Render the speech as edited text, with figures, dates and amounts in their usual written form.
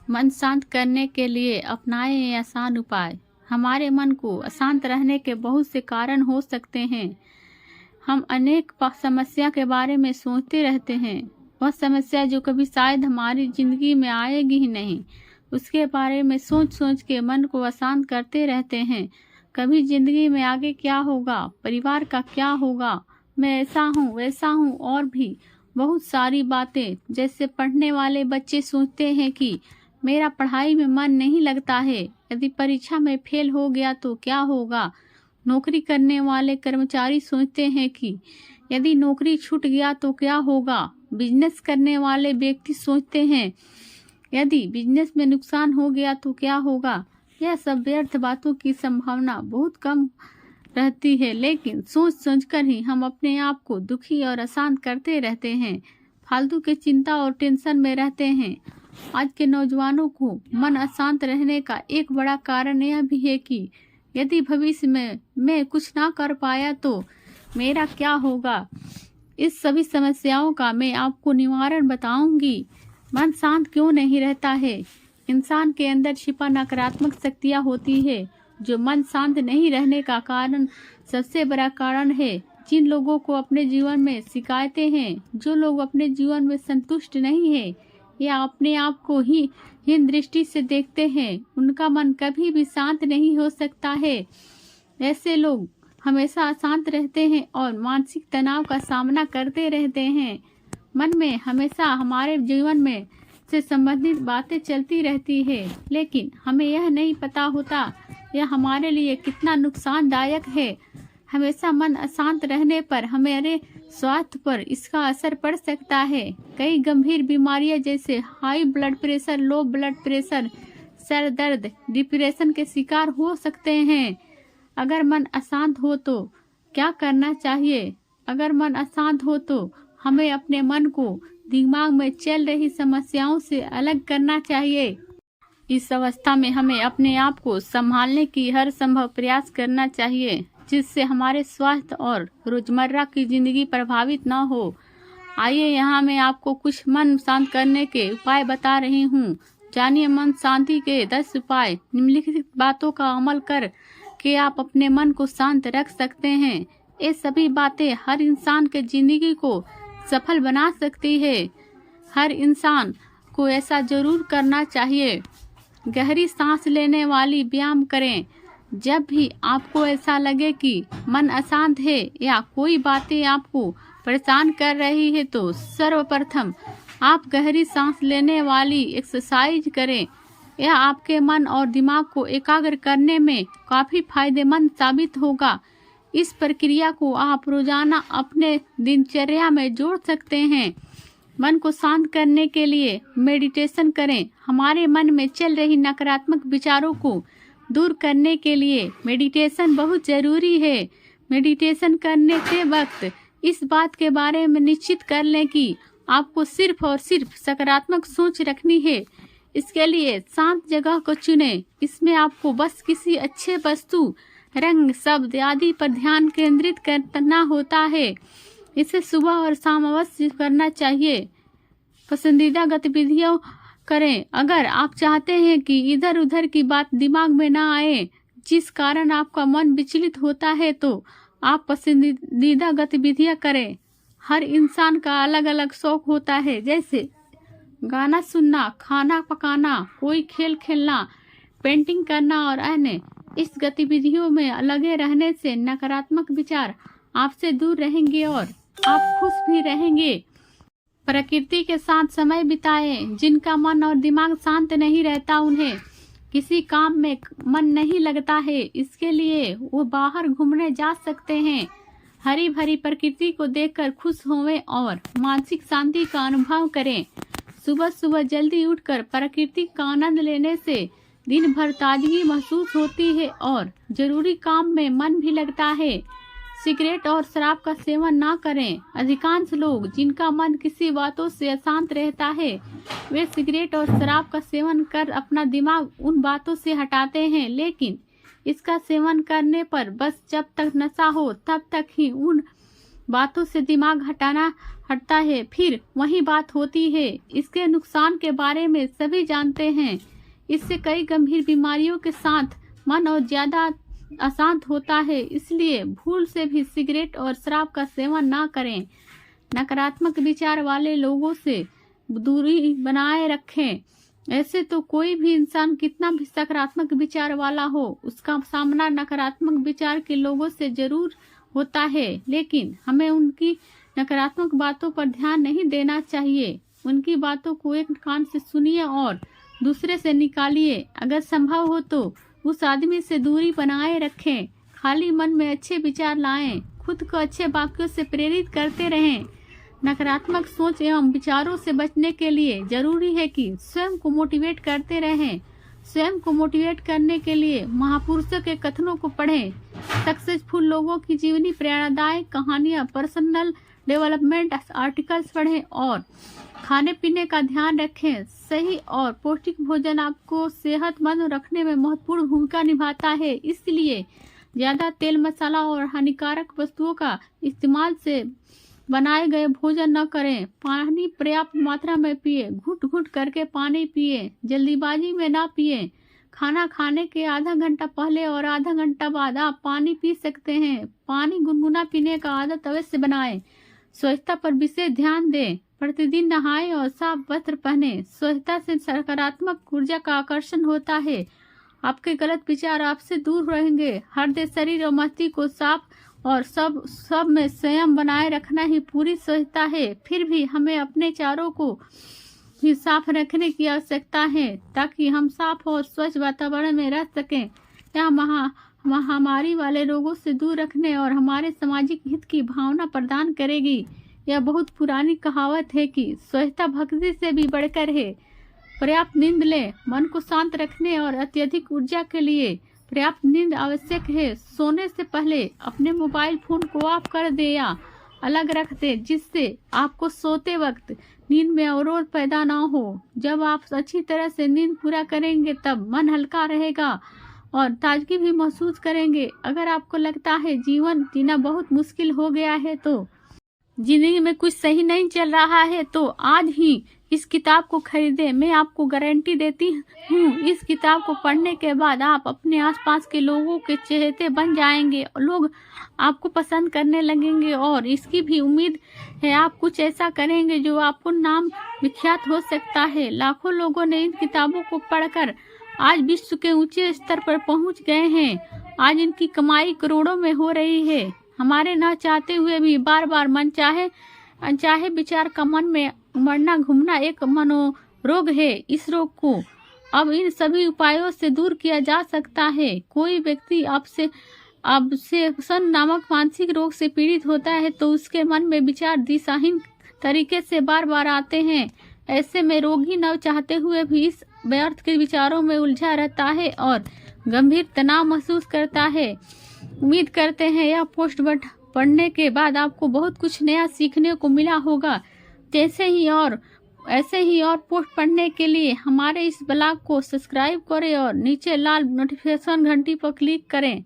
मन शांत करने के लिए अपनाएं ये आसान उपाय। हमारे मन को अशांत रहने के बहुत से कारण हो सकते हैं। हम अनेक समस्या के बारे में सोचते रहते हैं। वह समस्या जो कभी शायद हमारी जिंदगी में आएगी ही नहीं, उसके बारे में सोच सोच के मन को अशांत करते रहते हैं। कभी जिंदगी में आगे क्या होगा, परिवार का क्या होगा, मैं ऐसा हूँ वैसा हूँ, और भी बहुत सारी बातें। जैसे पढ़ने वाले बच्चे सोचते हैं कि मेरा पढ़ाई में मन नहीं लगता है, यदि परीक्षा में फेल हो गया तो क्या होगा। नौकरी करने वाले कर्मचारी सोचते हैं कि यदि नौकरी छूट गया तो क्या होगा। बिजनेस करने वाले व्यक्ति सोचते हैं यदि बिजनेस में नुकसान हो गया तो क्या होगा। यह सब व्यर्थ बातों की संभावना बहुत कम रहती है, लेकिन सोच सोचकर ही हम अपने आप को दुखी और अशांत करते रहते हैं। फालतू के चिंता और टेंशन में रहते हैं। आज के नौजवानों को मन अशांत रहने का एक बड़ा कारण यह भी है कि यदि भविष्य में मैं कुछ ना कर पाया तो मेरा क्या होगा। इस सभी समस्याओं का मैं आपको निवारण बताऊंगी। मन शांत क्यों नहीं रहता है। इंसान के अंदर छिपा नकारात्मक शक्तियाँ होती है जो मन शांत नहीं रहने का कारण सबसे बड़ा कारण है। जिन लोगों को अपने जीवन में शिकायतें हैं, जो लोग अपने जीवन में संतुष्ट नहीं है या अपने आप को ही हीन दृष्टि से देखते हैं, उनका मन कभी भी शांत नहीं हो सकता है। ऐसे लोग हमेशा अशांत रहते हैं और मानसिक तनाव का सामना करते रहते हैं। मन में हमेशा हमारे जीवन में से संबंधित बातें चलती रहती है, लेकिन हमें यह नहीं पता होता यह हमारे लिए कितना नुकसानदायक है। हमेशा मन अशांत रहने पर हमारे स्वास्थ्य पर इसका असर पड़ सकता है। कई गंभीर बीमारियां जैसे high blood pressure, low blood pressure, sir दर्द, डिप्रेशन के शिकार हो सकते हैं। अगर मन अशांत हो तो क्या करना चाहिए। अगर मन अशांत हो तो हमें अपने मन को दिमाग में चल रही समस्याओं से अलग करना चाहिए। इस अवस्था में हमें अपने आप को संभालने की हर संभव प्रयास करना चाहिए, जिससे हमारे स्वास्थ्य और रोजमर्रा की जिंदगी प्रभावित न हो। आइए यहाँ मैं आपको कुछ मन शांत करने के उपाय बता रही हूँ। जानिए मन शांति के 10 उपाय। निम्नलिखित बातों का अमल कर के आप अपने मन को शांत रख सकते हैं। ये सभी बातें हर इंसान के जिंदगी को सफल बना सकती है। हर इंसान को ऐसा जरूर करना चाहिए। गहरी सांस लेने वाली व्यायाम करें। जब भी आपको ऐसा लगे कि मन अशांत है या कोई बातें आपको परेशान कर रही है तो सर्वप्रथम आप गहरी सांस लेने वाली एक्सरसाइज करें। यह आपके मन और दिमाग को एकाग्र करने में काफी फायदेमंद साबित होगा। इस प्रक्रिया को आप रोजाना अपने दिनचर्या में जोड़ सकते हैं। मन को शांत करने के लिए मेडिटेशन करें। हमारे मन में चल रही नकारात्मक विचारों को दूर करने के लिए मेडिटेशन बहुत जरूरी है। मेडिटेशन करने के वक्त इस बात के बारे में निश्चित कर लें कि आपको सिर्फ और सिर्फ सकारात्मक सोच रखनी है। इसके लिए शांत जगह को चुनें। इसमें आपको बस किसी अच्छे वस्तु, रंग, शब्द आदि पर ध्यान केंद्रित करना होता है। इसे सुबह और शाम अवश्य करना चाहिए। पसंदीदा गतिविधियां करें। अगर आप चाहते हैं कि इधर उधर की बात दिमाग में ना आए, जिस कारण आपका मन विचलित होता है, तो आप पसंदीदा गतिविधियां करें। हर इंसान का अलग अलग शौक होता है, जैसे गाना सुनना, खाना पकाना, कोई खेल खेलना, पेंटिंग करना और अन्य। इस गतिविधियों में लगे रहने से नकारात्मक विचार आपसे दूर रहेंगे और आप खुश भी रहेंगे। प्रकृति के साथ समय बिताएं। जिनका मन और दिमाग शांत नहीं रहता, उन्हें किसी काम में मन नहीं लगता है, इसके लिए वो बाहर घूमने जा सकते हैं। हरी भरी प्रकृति को देखकर खुश होवें और मानसिक शांति का अनुभव करें। सुबह सुबह जल्दी उठकर प्रकृति का आनंद लेने से दिन भर ताजगी महसूस होती है और जरूरी काम में मन भी लगता है। सिगरेट और शराब का सेवन ना करें। अधिकांश लोग जिनका मन किसी बातों से अशांत रहता है, वे सिगरेट और शराब का सेवन कर अपना दिमाग उन बातों से हटाते हैं, लेकिन इसका सेवन करने पर बस जब तक नशा हो तब तक ही उन बातों से दिमाग हटता है, फिर वही बात होती है। इसके नुकसान के बारे में सभी जानते हैं। इससे कई गंभीर बीमारियों के साथ मन और ज्यादा अशांत होता है। इसलिए भूल से भी सिगरेट और शराब का सेवन ना करें। नकारात्मक विचार वाले लोगों से दूरी बनाए रखें। ऐसे तो कोई भी इंसान कितना भी सकारात्मक विचार वाला हो, उसका सामना नकारात्मक विचार के लोगों से जरूर होता है, लेकिन हमें उनकी नकारात्मक बातों पर ध्यान नहीं देना चाहिए। उनकी बातों को एक कान से सुनिए और दूसरे से निकालिए। अगर संभव हो तो उस आदमी से दूरी बनाए रखें। खाली मन में अच्छे विचार लाएं। खुद को अच्छे वाक्यों से प्रेरित करते रहें। नकारात्मक सोच एवं विचारों से बचने के लिए जरूरी है कि स्वयं को मोटिवेट करते रहें। स्वयं को मोटिवेट करने के लिए महापुरुषों के कथनों को पढ़ें। सक्सेसफुल लोगों की जीवनी प्रेरणादायक कहानियां, पर्सनल डेवलपमेंट आर्टिकल्स पढ़ें और खाने पीने का ध्यान रखें। सही और पौष्टिक भोजन आपको सेहतमंद रखने में महत्वपूर्ण भूमिका निभाता है। इसलिए ज्यादा तेल, मसाला और हानिकारक वस्तुओं का इस्तेमाल से बनाए गए भोजन न करें। पानी पर्याप्त मात्रा में पिए। घुट घुट करके पानी पिए। जल्दीबाजी में ना पिए। खाना खाने के आधा घंटा पहले और आधा घंटा बाद आप पानी पी सकते हैं। पानी गुनगुना पीने का आदत अवश्य बनाएं। स्वच्छता पर विशेष ध्यान दें। प्रतिदिन नहाएं और साफ वस्त्र पहने। स्वच्छता से सकारात्मक ऊर्जा का आकर्षण होता है। आपके गलत विचार आपसे दूर रहेंगे। हृदय, शरीर और मस्तिष्क को साफ और सब में संयम बनाए रखना ही पूरी स्वच्छता है। फिर भी हमें अपने चारों को भी साफ रखने की आवश्यकता है ताकि हम साफ और स्वच्छ वातावरण में रह सकें। यह महामारी वाले रोगों से दूर रखने और हमारे सामाजिक हित की भावना प्रदान करेगी। यह बहुत पुरानी कहावत है कि स्वच्छता भक्ति से भी बढ़कर है। पर्याप्त नींद लें। मन को शांत रखने और अत्यधिक ऊर्जा के लिए पर्याप्त नींद आवश्यक है। सोने से पहले अपने मोबाइल फोन को ऑफ कर दे या अलग रख दे, जिससे आपको सोते वक्त नींद में अवरोध पैदा ना हो। जब आप अच्छी तरह से नींद पूरा करेंगे तब मन हल्का रहेगा और ताजगी भी महसूस करेंगे। अगर आपको लगता है जीवन जीना बहुत मुश्किल हो गया है, तो जिंदगी में कुछ सही नहीं चल रहा है, तो आज ही इस किताब को खरीदें। मैं आपको गारंटी देती हूँ, इस किताब को पढ़ने के बाद आप अपने आसपास के लोगों के चहेते बन जाएंगे। लोग आपको पसंद करने लगेंगे और इसकी भी उम्मीद है आप कुछ ऐसा करेंगे जो आपको नाम विख्यात हो सकता है। लाखों लोगों ने इन किताबों को पढ़कर आज विश्व के ऊंचे स्तर पर पहुंच गए हैं। आज इनकी कमाई करोड़ों में हो रही है। हमारे न चाहते हुए भी बार बार अनचाहे विचार का मन में उमड़ना घूमना एक मनोरोग है। इस रोग को अब इन सभी उपायों से दूर किया जा सकता है। कोई व्यक्ति ऑब्सेशन नामक मानसिक रोग से पीड़ित होता है तो उसके मन में विचार दिशाहीन तरीके से बार बार आते हैं। ऐसे में रोगी न चाहते हुए भी इस व्यर्थ के विचारों में उलझा रहता है और गंभीर तनाव महसूस करता है। उम्मीद करते हैं यह पोस्ट पढ़ने के बाद आपको बहुत कुछ नया सीखने को मिला होगा। ऐसे ही और पोस्ट पढ़ने के लिए हमारे इस ब्लॉग को सब्सक्राइब करें और नीचे लाल नोटिफिकेशन घंटी पर क्लिक करें।